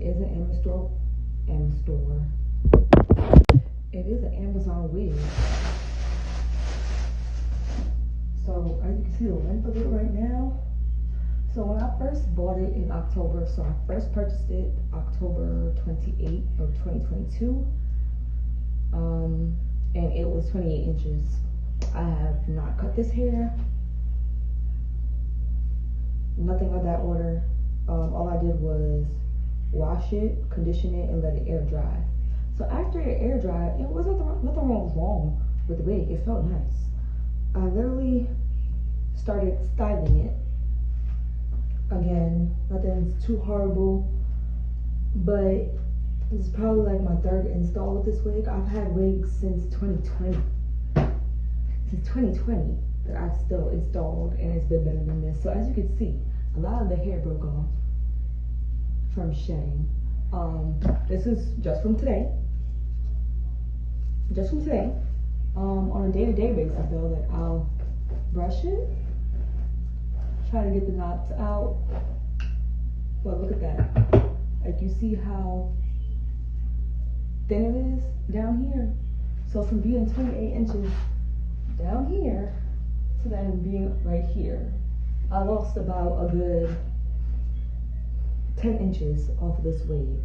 is an It is an Amazon wig. So as you can see the length of it right now. So when I first bought it in October, so I first purchased it October 28th of 2022. And it was 28 inches. I have not cut this hair. Nothing of that order. All I did was wash it, condition it, and let it air dry. So after it air dried, it wasn't nothing wrong with the wig. It felt nice. I literally started styling it. Again, nothing's too horrible, but this is probably like my third install with this wig. I've had wigs since 2020. Since 2020 that I've still installed, and it's been better than this. So as you can see, a lot of the hair broke off from shedding. This is just from today. On a day-to-day basis though, that I'll brush it, try to get the knots out. But look at that. Like, you see how thin it is down here? So from being 28 inches down here to then being right here, I lost about a good 10 inches off of this wig.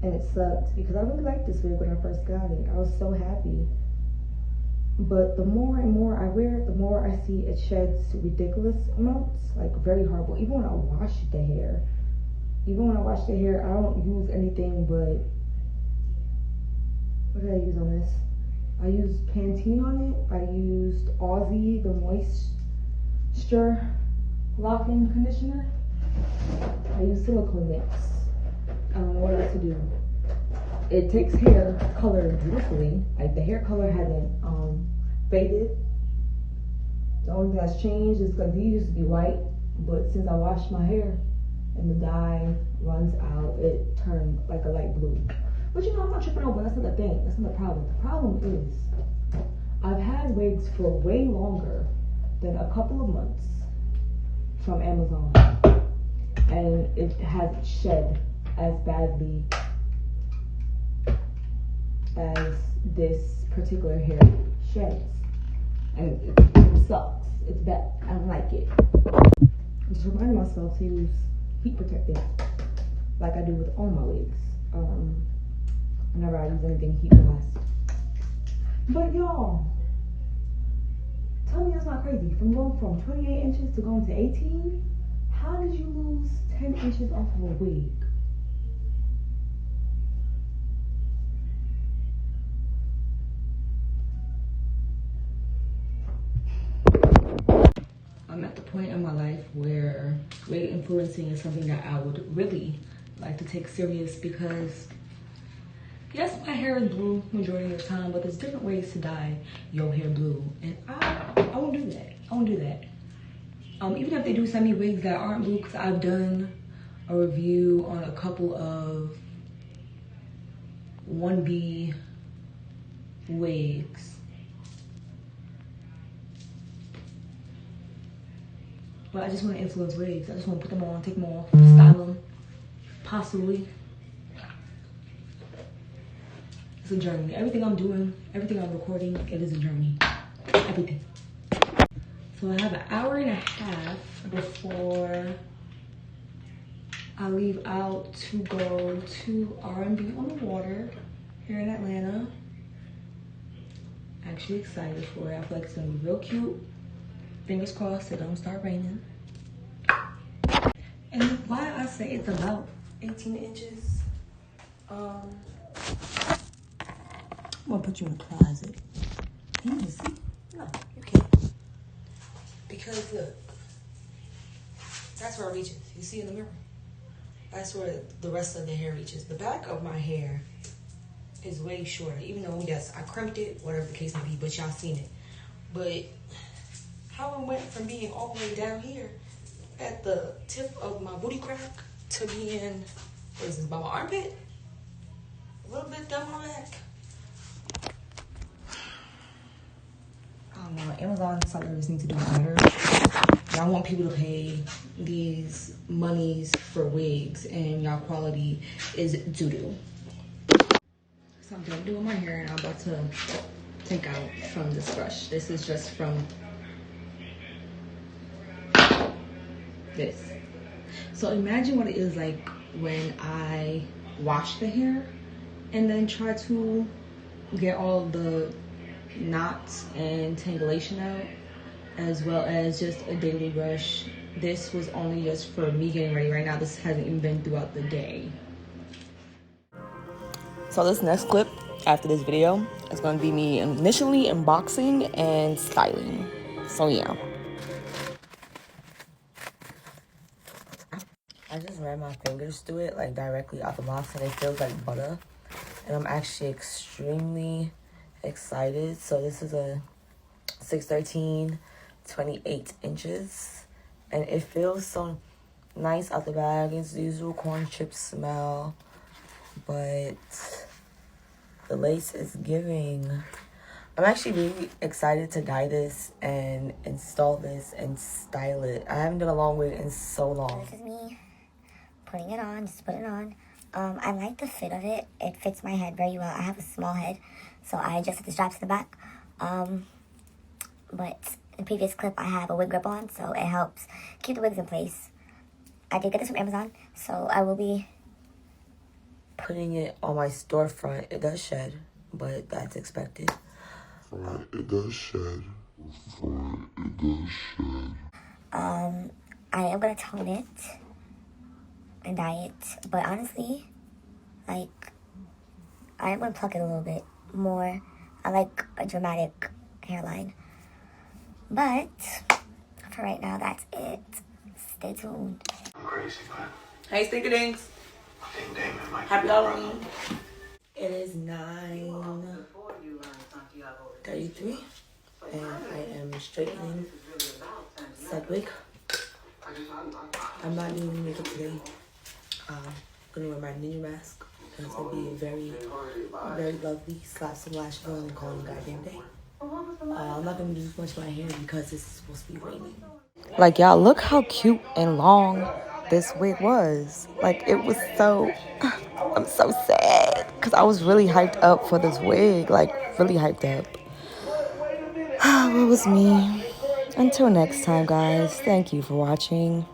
And it sucked because I really liked this wig when I first got it. I was so happy. But the more and more I wear it, the more I see it sheds ridiculous amounts, like very horrible. Even when I wash the hair, I don't use anything but, what did I use on this? I used Pantene on it. I used Aussie, the moisture lock-in conditioner. I used silicone mix. I don't know what else to do. It takes hair color beautifully. Like, the hair color hasn't faded. The only thing that's changed is because these used to be white, but since I washed my hair and the dye runs out, it turned like a light blue. But you know, I'm not tripping over. That's not the thing. That's not the problem. The problem is I've had wigs for way longer than a couple of months from Amazon, and it hasn't shed as badly as this particular hair sheds. And it sucks. It's bad. I don't like it. I'm just reminding myself to use heat protectant like I do with all my wigs. Whenever I use anything heat blast. But y'all, tell me that's not crazy. From going from 28 inches to going to 18, how did you lose 10 inches off of a wig? I'm at the point in my life where wig influencing is something that I would really like to take serious, because yes, my hair is blue majority of the time, but there's different ways to dye your hair blue, and I won't do that. I won't do that. Even if they do send me wigs that aren't blue, because I've done a review on a couple of 1B wigs. But I just want to influence wigs. I just want to put them on, take them off, style them, possibly. It's a journey. Everything I'm doing, everything I'm recording, it is a journey. Everything. So I have an hour and a half before I leave out to go to R&B on the water here in Atlanta. Actually excited for it. I feel like it's gonna be real cute. Fingers crossed it don't start raining. And why I say it's about 18 inches, I'm gonna put you in the closet. Can you even see? No, you can't. Because look, that's where it reaches. You see in the mirror? That's where the rest of the hair reaches. The back of my hair is way shorter, even though, yes, I crimped it, whatever the case may be, but y'all seen it. But how it went from being all the way down here at the tip of my booty crack to being, what is this, by my armpit? A little bit down my back. I don't know, Amazon sellers need to do better Y'all want people to pay these monies for wigs and y'all quality is doo-doo. So I'm done doing my hair and I'm about to take out from this brush. This is just from this. So imagine what it is like when I wash the hair and then try to get all the knots and tangulation out, as well as just a daily brush. This was only just for me getting ready right now. This hasn't even been throughout the day. So this next clip after this video is going to be me initially unboxing and styling. So yeah. I just ran my fingers through it like directly out the box and it feels like butter. And I'm actually extremely excited. So this is a 613, 28 inches. And it feels so nice out the bag. It's the usual corn chip smell. But the lace is giving. I'm actually really excited to dye this and install this and style it. I haven't done a long wig in so long. This is me putting it on, just put it on. I like the fit of it. It fits my head very well. I have a small head, so I adjusted the straps to the back. But in the previous clip, I have a wig grip on, so it helps keep the wigs in place. I did get this from Amazon, so I will be putting it on my storefront. It does shed, but that's expected. Right, it does shed. I am gonna tone it and dye it, but honestly, like, I am gonna pluck it a little bit more. I like a dramatic hairline, but for right now, that's it. Stay tuned. I'm crazy, man. Hey, Stinkadinks. Happy Halloween. It is 9:33, and I am straightening said wig. I'm not doing makeup today. I'm gonna wear my ninja mask, and it's gonna be very, very lovely. Slap some lashes on and call it a goddamn day. I'm not gonna do much of my hair because it's supposed to be raining. Like, y'all, look how cute and long this wig was. Like, it was so, I'm so sad because I was really hyped up for this wig, like really hyped up. What was me? Until next time, guys, thank you for watching.